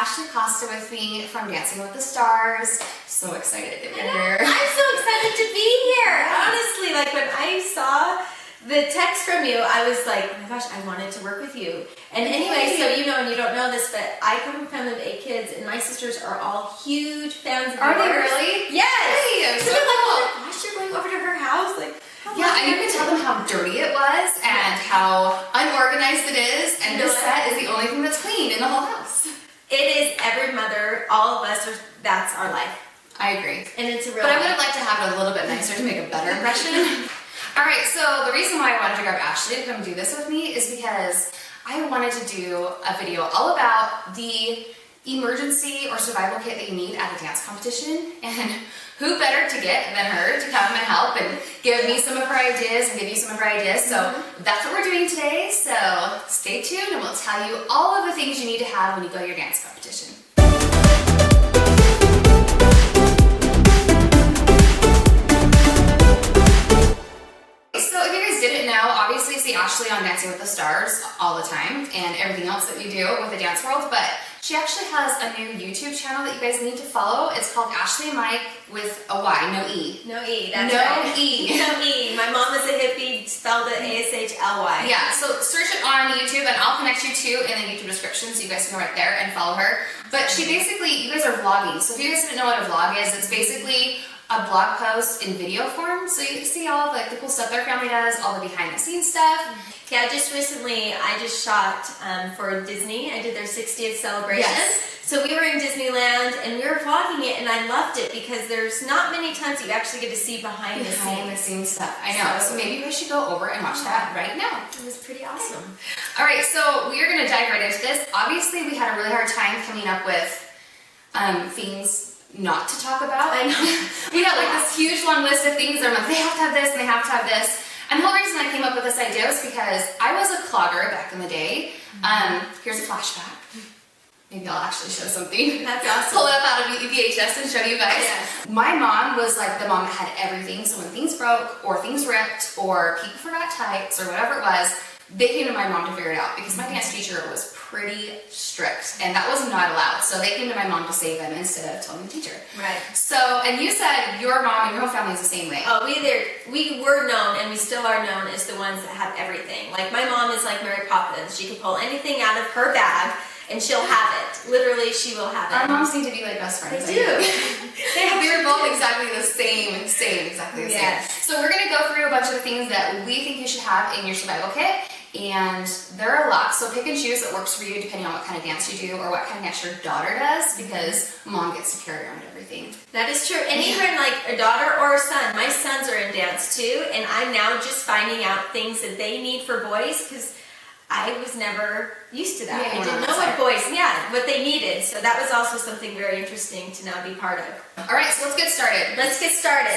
Ashley Costa with me from Dancing with the Stars. So excited that you're here. I'm so excited to be here. Honestly, like when I saw the text from you, I was like, oh my gosh, I wanted to work with you. And anyway, so you know, and you don't know this, but I come from a family of 8 kids, and my sisters are all huge fans of yours. Are they really? Yes. Hey, So they're like, oh my gosh, you're going over to her house? Like, yeah, and you can tell them how dirty it was and how unorganized it is, and this set is the only thing that's clean in the whole house. It is every mother, all of us, that's our life. I agree. And it's a real But I would have liked to have it a little bit nicer to make a better impression. Alright, so the reason why I wanted to grab Ashley to come do this with me is because I wanted to do a video all about the emergency or survival kit that you need at a dance competition, and who better to get than her to come and help and give me some of her ideas and give you some of her ideas. So that's what we're doing today, so stay tuned and we'll tell you all of the things you need to have when you go to your dance competition. So if you guys didn't know, obviously you see Ashley on Dancing with the Stars all the time and everything else that you do with the dance world, but she actually has a new YouTube channel that you guys need to follow. It's called Ashley and Mike with a Y, no E. No E, that's no right. E. No E. My mom is a hippie, spelled it A-S-H-L-Y. Yeah, so search it on YouTube and I'll connect you to in the YouTube description so you guys can go right there and follow her. But she basically, you guys are vlogging. So if you guys didn't know what a vlog is, it's basically a blog post in video form. So you see all the cool stuff their family does, all the behind the scenes stuff. Yeah, just recently I just shot for Disney. I did their 60th celebration. Yes. So we were in Disneyland and we were vlogging it, and I loved it because there's not many times you actually get to see behind the scenes stuff. I know. So maybe we should go over and watch that right now. It was pretty awesome. All right, so we are going to dive right into this. Obviously, we had a really hard time coming up with things not to talk about. I know. We had like this huge long list of things that I'm like, they have to have this and they have to have this. And the whole reason I came up with this idea was because I was a clogger back in the day. Here's a flashback. Maybe I'll actually show something. That's awesome. Pull it up out of VHS and show you guys. Yes. My mom was like the mom that had everything. So when things broke or things ripped or people forgot tights or whatever it was, they came to my mom to figure it out because my dance teacher was pretty strict and that was not allowed. So they came to my mom to save them instead of telling the teacher. Right. So, and you said your mom and your whole family is the same way. Oh, we were known, and we still are known as the ones that have everything. Like my mom is like Mary Poppins. She can pull anything out of her bag and she'll have it. Literally, she will have it. Our moms seem to be like best friends. They do. We were both exactly the same, exactly the same. So we're going to go through a bunch of the things that we think you should have in your survival kit. And there are a lot, so pick and choose what works for you depending on what kind of dance you do or what kind of dance your daughter does, because mom gets to carry around everything. That is true. And even like a daughter or a son. My sons are in dance too, and I'm now just finding out things that they need for boys because I was never used to that. Yeah, I didn't know what boys, what they needed. So that was also something very interesting to now be part of. All right, so let's get started.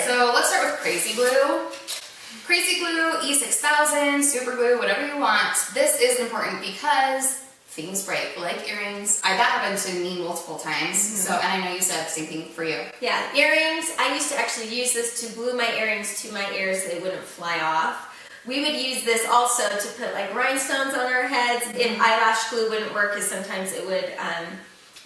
So let's start with Crazy Glue. Crazy Glue, E6000, Super Glue, whatever you want. This is important because things break, like earrings. That happened to me multiple times. So, and I know you said the same thing for you. Yeah, earrings. I used to actually use this to glue my earrings to my ears so they wouldn't fly off. We would use this also to put like rhinestones on our heads. If eyelash glue wouldn't work, because sometimes it would,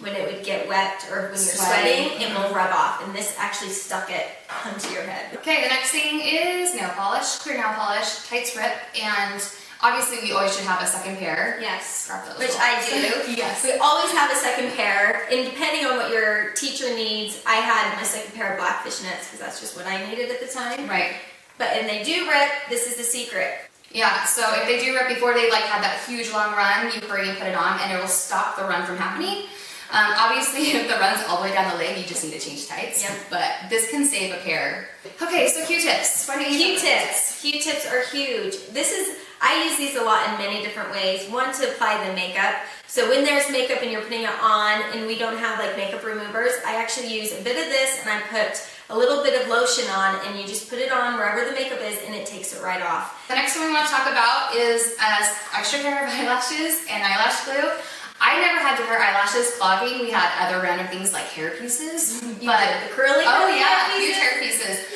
when it would get wet or when you're sweating, it will rub off. And this actually stuck it onto your head. Okay, the next thing is nail polish, clear nail polish, tights rip, and obviously we always should have a second pair. Yes, those which I do. Yes. We always have a second pair, and depending on what your teacher needs, I had my second pair of black fishnets because that's just what I needed at the time. Right. And they do rip. This is the secret. Yeah, so if they do rip before they like have that huge long run, you hurry and put it on and it will stop the run from happening. Obviously, if the run's all the way down the leg, you just need to change tights. Yep. But this can save a pair. Okay, so Q-tips. Q-tips. Q-tips are huge. I use these a lot in many different ways. One, to apply the makeup. So when there's makeup and you're putting it on and we don't have like makeup removers, I actually use a bit of this and I put a little bit of lotion on, and you just put it on wherever the makeup is and it takes it right off. The next one we want to talk about is as extra pair of eyelashes and eyelash glue. I never had to wear eyelashes clogging. We had other random things like hair pieces. The curly huge hair pieces.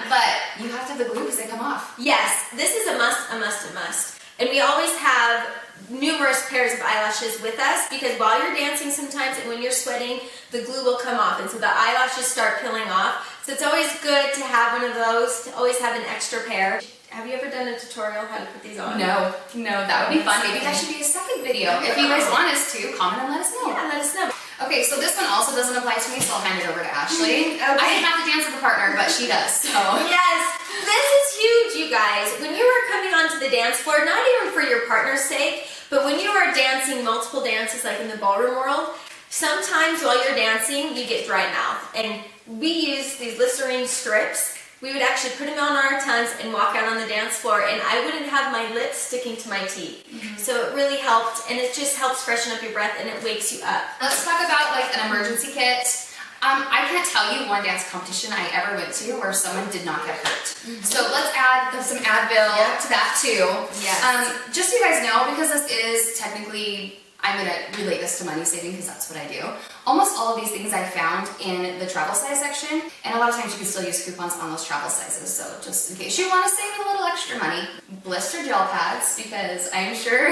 But you have to have the glue because they come off. Yes, this is a must. And we always have numerous pairs of eyelashes with us, because while you're dancing sometimes and when you're sweating, the glue will come off and so the eyelashes start peeling off. So it's always good to have one of those, to always have an extra pair. Have you ever done a tutorial how to put these on? No, that would be fun. Maybe that should be a second video. If you guys want us to, comment and let us know. Yeah, let us know. Okay, so this one also doesn't apply to me, so I'll hand it over to Ashley. Okay. I didn't have to dance with a partner, but she does, so. Yes, this is huge, you guys. When you are coming onto the dance floor, not even for your partner's sake, but when you are dancing multiple dances like in the ballroom world, sometimes while you're dancing, you get dry mouth. And we use these Listerine strips. We would actually put them on our tongues and walk out on the dance floor, and I wouldn't have my lips sticking to my teeth. So it really helped, and it just helps freshen up your breath, and it wakes you up. Let's talk about like an emergency kit. I can't tell you one dance competition I ever went to where someone did not get hurt. So let's add some Advil to that too. Yes. Just so you guys know, because this is technically, I'm going to relate this to money saving because that's what I do. Almost all of these things I found in the travel size section, and a lot of times you can still use coupons on those travel sizes. So just in case you want to save a little extra money, blister gel pads, because I'm sure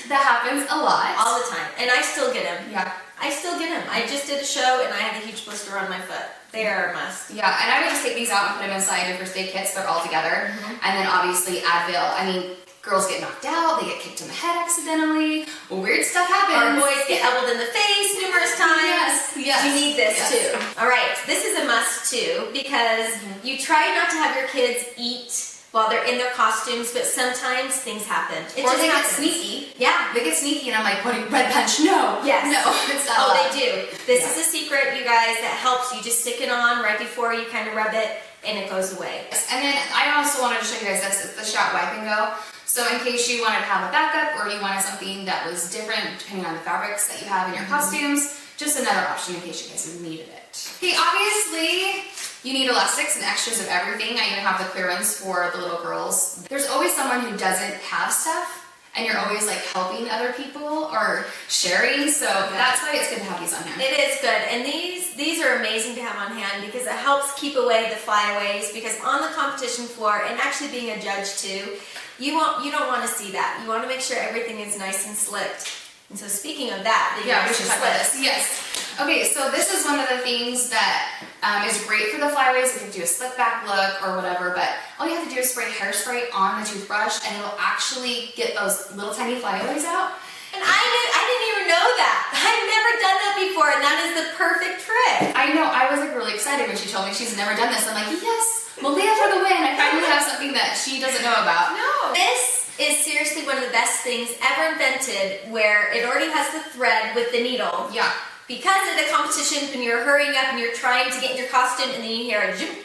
that happens a lot. All the time. And I still get them. Yeah. I still get them. I just did a show and I had a huge blister on my foot. They are a must. Yeah, and I would just take these out and put them inside your first aid kits. They're all together. And then obviously Advil. I mean, girls get knocked out, they get kicked in the head accidentally, weird stuff happens. Our boys get elbowed in the face numerous times. Yes. You need this too. All right, this is a must too, because you try not to have your kids eat while they're in their costumes, but sometimes things happen. Or they get sneaky. Yeah. They get sneaky and I'm like, what, red punch? No. Yes. No, it's not Oh, allowed. they do. This is a secret, you guys, that helps. You just stick it on right before you kind of rub it, and it goes away. And then I also wanted to show you guys this. It's the shot wipe and go. So in case you wanted to have a backup or you wanted something that was different depending on the fabrics that you have in your costumes, just another option in case you guys needed it. Okay, obviously you need elastics and extras of everything. I even have the clear ones for the little girls. There's always someone who doesn't have stuff, and you're always like helping other people or sharing, so that's why it's good to have these on hand. It is good, and these are amazing to have on hand because it helps keep away the flyaways, because on the competition floor, and actually being a judge too, you don't want to see that. You want to make sure everything is nice and slicked. And so speaking of that, we should talk about this. Yes. Okay, so this is one of the things that is great for the flyaways if you do a slick back look or whatever, but all you have to do is spray hairspray on the toothbrush and it'll actually get those little tiny flyaways out. And I didn't even know that. I've never done that before, and that is the perfect trick. I know, I was like really excited when she told me she's never done this. I'm like, yes, Melea for the win. I finally have something that she doesn't know about. No. This is seriously one of the best things ever invented, where it already has the thread with the needle. Yeah. Because of the competition, when you're hurrying up and you're trying to get in your costume and then you hear a zoom,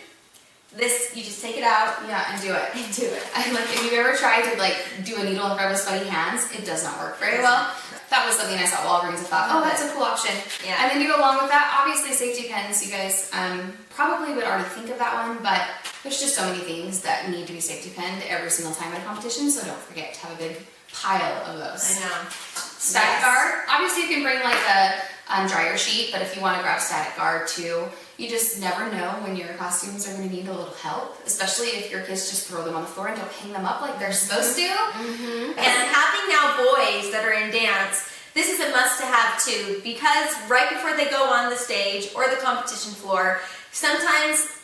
this, you just take it out. Yeah, and do it. And do it. And like, if you've ever tried to like do a needle in front of sweaty hands, it does not work very well. That was something I saw at Walgreens. I thought, oh, that's a cool option. Yeah. And then to go along with that, obviously safety pins. You guys probably would already think of that one, but there's just so many things that need to be safety pinned every single time at a competition, so don't forget to have a big pile of those. I know. Static guard. Obviously you can bring like a dryer sheet, but if you want to grab static guard too, you just never know when your costumes are going to need a little help, especially if your kids just throw them on the floor and don't hang them up like they're supposed to. And having now boys that are in dance, this is a must to have too, because right before they go on the stage or the competition floor, sometimes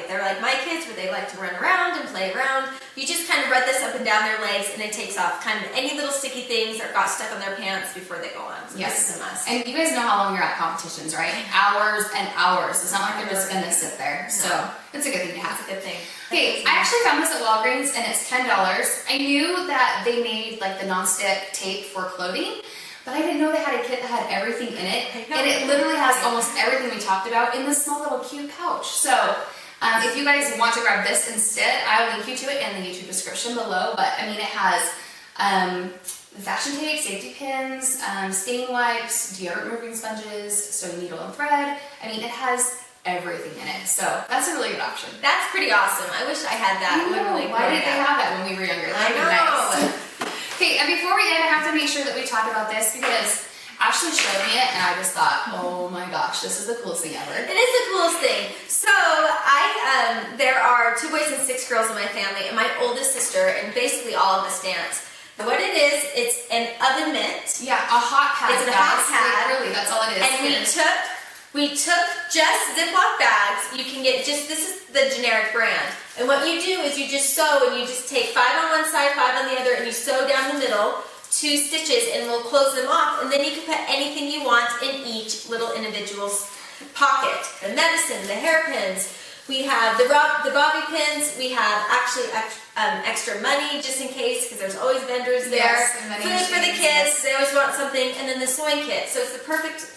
they're like my kids where they like to run around and play around. You just kind of rub this up and down their legs and it takes off kind of any little sticky things that got stuck on their pants before they go on. So Yes. This is a must. And you guys know how long you're at competitions, right? Hours and hours. It's not like they're just going to sit there. So it's a good thing to have. That's a good thing. Okay, I actually found this at Walgreens and it's $10. I knew that they made like the non-stick tape for clothing, but I didn't know they had a kit that had everything in it. And it literally has almost everything we talked about in this small little cute pouch. So if you guys want to grab this instead, I will link you to it in the YouTube description below. But I mean, it has fashion tape, safety pins, stain wipes, deodorant removing sponges, sewing needle and thread. I mean, it has everything in it. So that's a really good option. That's pretty awesome. I wish I had that. Why did they have that when we were younger? That would be nice. Okay, and before we end, I have to make sure that we talk about this because Ashley showed me it and I just thought, oh my gosh, this is the coolest thing ever. It is the coolest thing. So there are 2 boys and 6 girls in my family, and my oldest sister, and basically all of us dance. What it is, it's an oven mitt. Yeah, a hot pad. It's a hot pad. Like, really, that's all it is. And we took just Ziploc bags. You can get this is the generic brand. And what you do is you just sew, and you just take 5 on one side, 5 on the other, and you sew down the middle, 2 stitches, and we'll close them off. And then you can put anything you want in each little individual pocket. The medicine, the hairpins. We have the bobby pins. We have actually extra money just in case, because there's always vendors there. Yes, food for the kids. They always want something. And then the sewing kit. So it's the perfect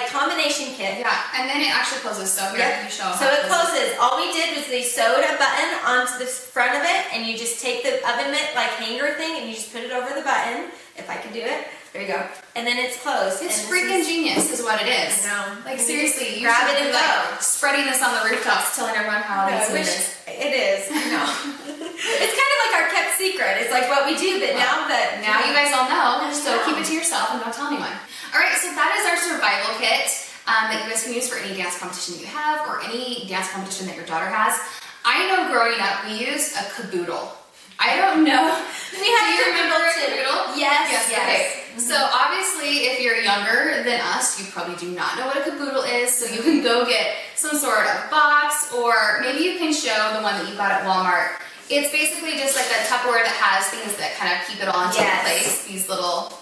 combination kit. Yeah, and then it actually closes. So here you show. So it closes. All we did was they sewed a button onto the front of it, and you just take the oven mitt hanger thing, and you just put it over the button. If I can do it, there you go. And then it's closed. It's freaking genius, is what it is. I know. Like seriously, you grab should it and be, go. Spreading this on the rooftops, telling everyone how amazing it is. It is. I know. It's kind of like our kept secret. It's like what we do, but now you guys all know, so keep it to yourself and don't tell anyone. All right, so that is our survival kit that you guys can use for any dance competition you have or any dance competition that your daughter has. I know growing up we used a caboodle. I don't know. We had Do you remember a caboodle? Yes. Okay. So obviously, if you're younger than us, you probably do not know what a caboodle is. So you can go get some sort of box, or maybe you can show the one that you got at Walmart. It's basically just like a Tupperware that has things that kind of keep it all in place. These little.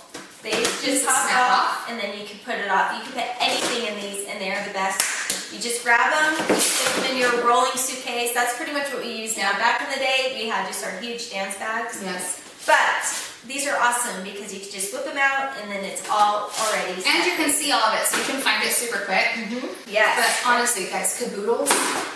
They just snap off, and then you can put it off. You can put anything in these, and they're the best. You just grab them, stick them in your rolling suitcase. That's pretty much what we use now. Back in the day, we had just our huge dance bags. Yes. But these are awesome because you can just whip them out, and then it's all already set. And you can see all of it, so you can find it super quick. Yes. But honestly, guys, caboodles,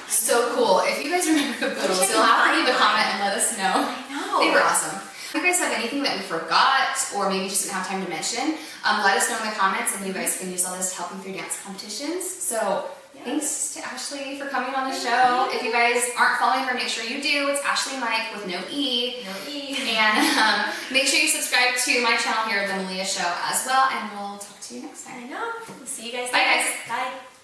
so cool. If you guys remember caboodles, you'll have to leave a comment and let us know. I know. They were awesome. If you guys have anything that we forgot, or maybe just didn't have time to mention, let us know in the comments, and you guys can use all this to help with your dance competitions. So thanks to Ashley for coming on the show. If you guys aren't following her, make sure you do. It's Ashley Mike with no E. No E. And make sure you subscribe to my channel here, The Melea Show, as well, and we'll talk to you next time. I know. We'll see you guys Bye, later. guys. Bye.